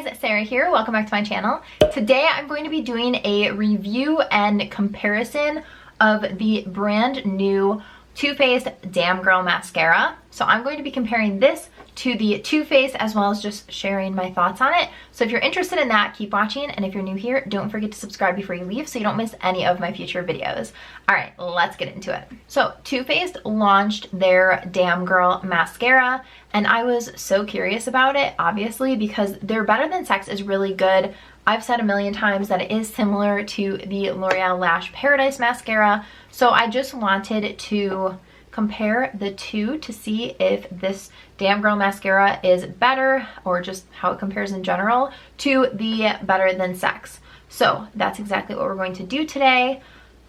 guys, Sarah here. Welcome back to my channel. Today I'm going to be doing a review and comparison of the brand new Too Faced Damn Girl Mascara. So I'm going to be comparing this to the Too Faced as well as just sharing my thoughts on it. So if you're interested in that, keep watching. And if you're new here, don't forget to subscribe before you leave so you don't miss any of my future videos. All right, let's get into it. So Too Faced launched their Damn Girl Mascara and I was so curious about it, obviously, because their Better Than Sex is really good. I've said a million times that it is similar to the L'Oreal Lash Paradise Mascara. So I just wanted to compare the two to see if this Damn Girl Mascara is better or just how it compares in general to the Better Than Sex. So that's exactly what we're going to do today.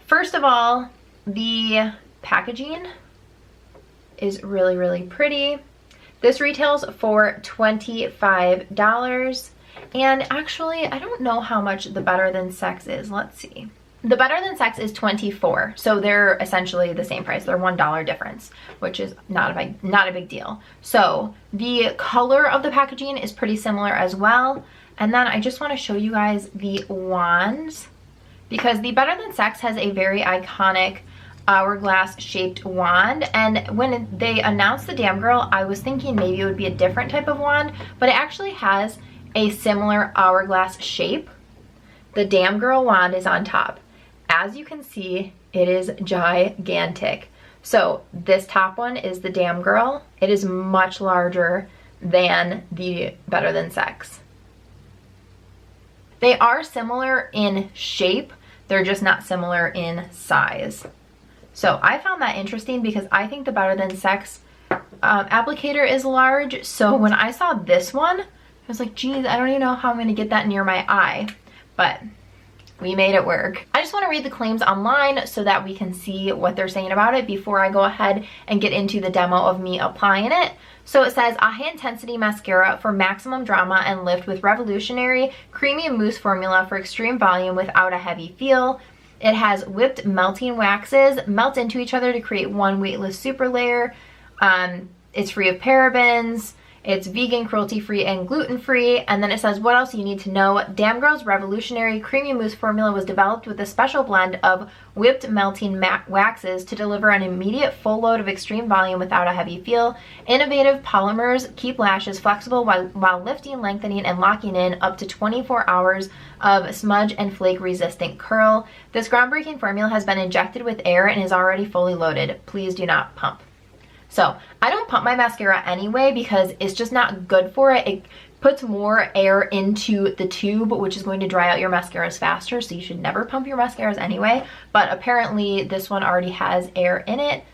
First of all, the packaging is really, really pretty. This retails for $25. And actually, I don't know how much the Better Than Sex is. Let's see. The Better Than Sex is $24, so they're essentially the same price. They're $1 difference, which is not a big deal. So the color of the packaging is pretty similar as well. And then I just want to show you guys the wands, because the Better Than Sex has a very iconic hourglass shaped wand, and when they announced the Damn Girl, I was thinking maybe it would be a different type of wand, but it actually has a similar hourglass shape. The Damn Girl wand is on top. As you can see, it is gigantic. So this top one is the Damn Girl. It is much larger than the Better Than Sex. They are similar in shape, they're just not similar in size. So I found that interesting because I think the Better Than Sex applicator is large. So when I saw this one, I was like, geez, I don't even know how I'm gonna get that near my eye, but we made it work. I just want to read the claims online so that we can see what they're saying about it before I go ahead and get into the demo of me applying it. So it says, a high intensity mascara for maximum drama and lift with revolutionary creamy mousse formula for extreme volume without a heavy feel. It has whipped melting waxes, melt into each other to create one weightless super layer. It's free of parabens. It's vegan, cruelty-free, and gluten-free. And then it says, what else you need to know? Damn Girl's revolutionary creamy mousse formula was developed with a special blend of whipped melting waxes to deliver an immediate full load of extreme volume without a heavy feel. Innovative polymers keep lashes flexible while lifting, lengthening, and locking in up to 24 hours of smudge and flake resistant curl. This groundbreaking formula has been injected with air and is already fully loaded. Please do not pump. So I don't pump my mascara anyway because it's just not good for it. It puts more air into the tube, which is going to dry out your mascaras faster. So you should never pump your mascaras anyway. But apparently this one already has air in it.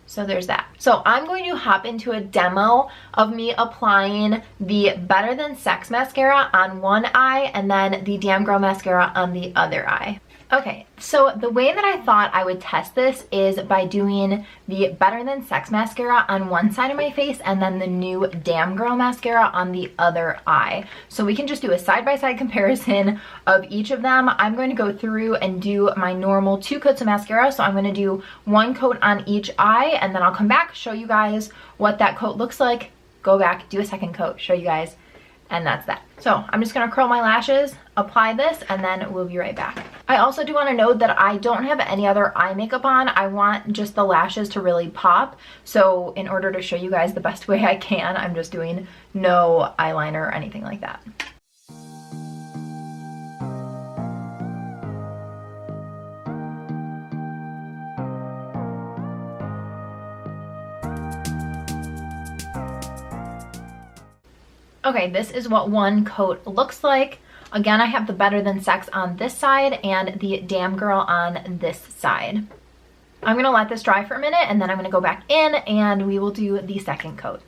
So there's that. So I'm going to hop into a demo of me applying the Better Than Sex mascara on one eye and then the Damn Girl mascara on the other eye. Okay, so the way that I thought I would test this is by doing the Better Than Sex mascara on one side of my face and then the new Damn Girl mascara on the other eye. So we can just do a side-by-side comparison of each of them. I'm going to go through and do my normal 2 coats of mascara. So I'm going to do 1 coat on each eye and then I'll come back, show you guys what that coat looks like, go back, do a second coat, show you guys, and that's that. So I'm just gonna curl my lashes, apply this, and then we'll be right back. I also do want to note that I don't have any other eye makeup on. I want just the lashes to really pop. So in order to show you guys the best way I can, I'm just doing no eyeliner or anything like that. Okay, this is what 1 coat looks like. Again, I have the Better Than Sex on this side and the Damn Girl on this side. I'm gonna let this dry for a minute and then I'm gonna go back in and we will do the second coat.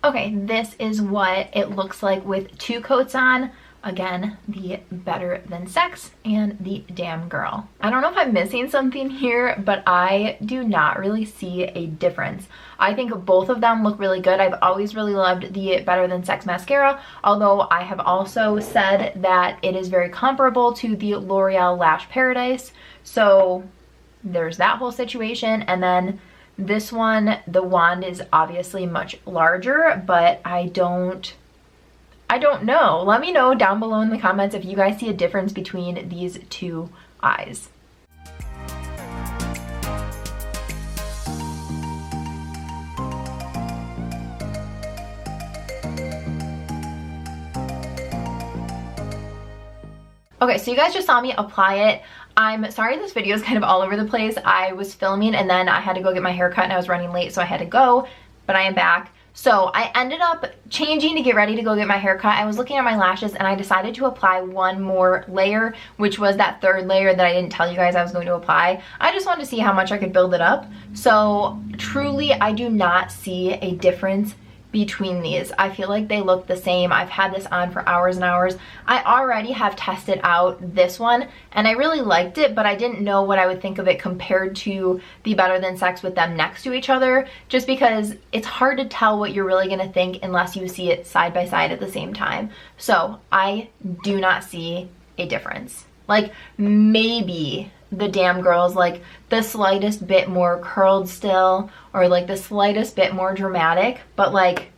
Okay, this is what it looks like with 2 coats on. again, the Better Than Sex and the Damn Girl. I don't know if I'm missing something here, but I do not really see a difference. I think both of them look really good. I've always really loved the Better Than Sex mascara, although I have also said that it is very comparable to the L'Oreal Lash Paradise. So there's that whole situation. And then this one, the wand is obviously much larger, but I don't know. Let me know down below in the comments if you guys see a difference between these two eyes. Okay, so you guys just saw me apply it. I'm sorry this video is kind of all over the place. I was filming and then I had to go get my hair cut and I was running late, so I had to go, but I am back. So I ended up changing to get ready to go get my hair cut. I was looking at my lashes and I decided to apply one more layer, which was that third layer that I didn't tell you guys I was going to apply. I just wanted to see how much I could build it up. So truly, I do not see a difference between these. I feel like they look the same. I've had this on for hours and hours. I already have tested out this one and I really liked it, but I didn't know what I would think of it compared to the Better Than Sex with them next to each other, just because it's hard to tell what you're really gonna think unless you see it side by side at the same time. So I do not see a difference. Like maybe the Damn Girl's like the slightest bit more curled still, or like the slightest bit more dramatic, but like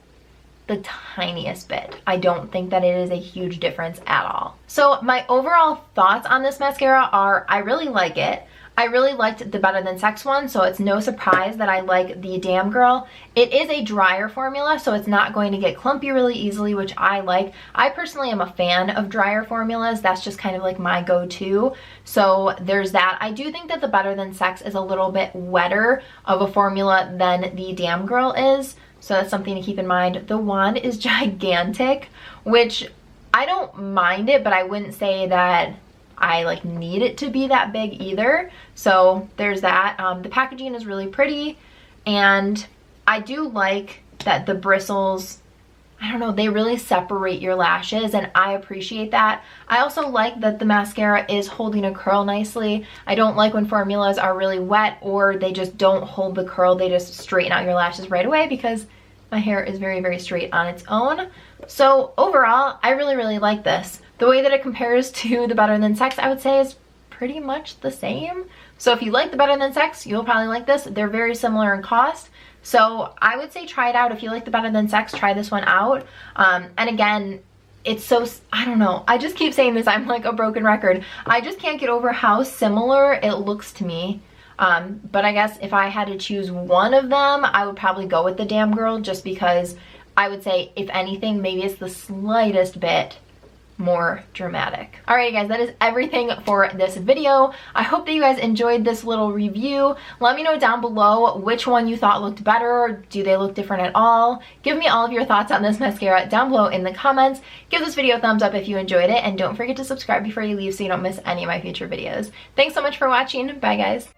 the tiniest bit. I don't think that it is a huge difference at all. So my overall thoughts on this mascara are I really like it. I really liked the Better Than Sex one, so it's no surprise that I like the Damn Girl. It is a drier formula, so it's not going to get clumpy really easily, which I like. I personally am a fan of drier formulas. That's just kind of like my go-to. So there's that. I do think that the Better Than Sex is a little bit wetter of a formula than the Damn Girl is. So that's something to keep in mind. The wand is gigantic, which I don't mind it, but I wouldn't say that I like need it to be that big either. So there's that. The packaging is really pretty and I do like that the bristles, I don't know, they really separate your lashes and I appreciate that. I also like that the mascara is holding a curl nicely. I don't like when formulas are really wet or they just don't hold the curl. They just straighten out your lashes right away because my hair is very, very straight on its own. So overall, I really, really like this. The way that it compares to the Better Than Sex, I would say, is pretty much the same. So if you like the Better Than Sex, you'll probably like this. They're very similar in cost. So I would say try it out. If you like the Better Than Sex, try this one out. And again, it's so, I don't know. I just keep saying this. I'm like a broken record. I just can't get over how similar it looks to me. But I guess if I had to choose one of them, I would probably go with the Damn Girl just because I would say, if anything, maybe it's the slightest bit more dramatic. Alright guys, that is everything for this video. I hope that you guys enjoyed this little review. Let me know down below which one you thought looked better. Do they look different at all? Give me all of your thoughts on this mascara down below in the comments. Give this video a thumbs up if you enjoyed it, and don't forget to subscribe before you leave so you don't miss any of my future videos. Thanks so much for watching. Bye guys.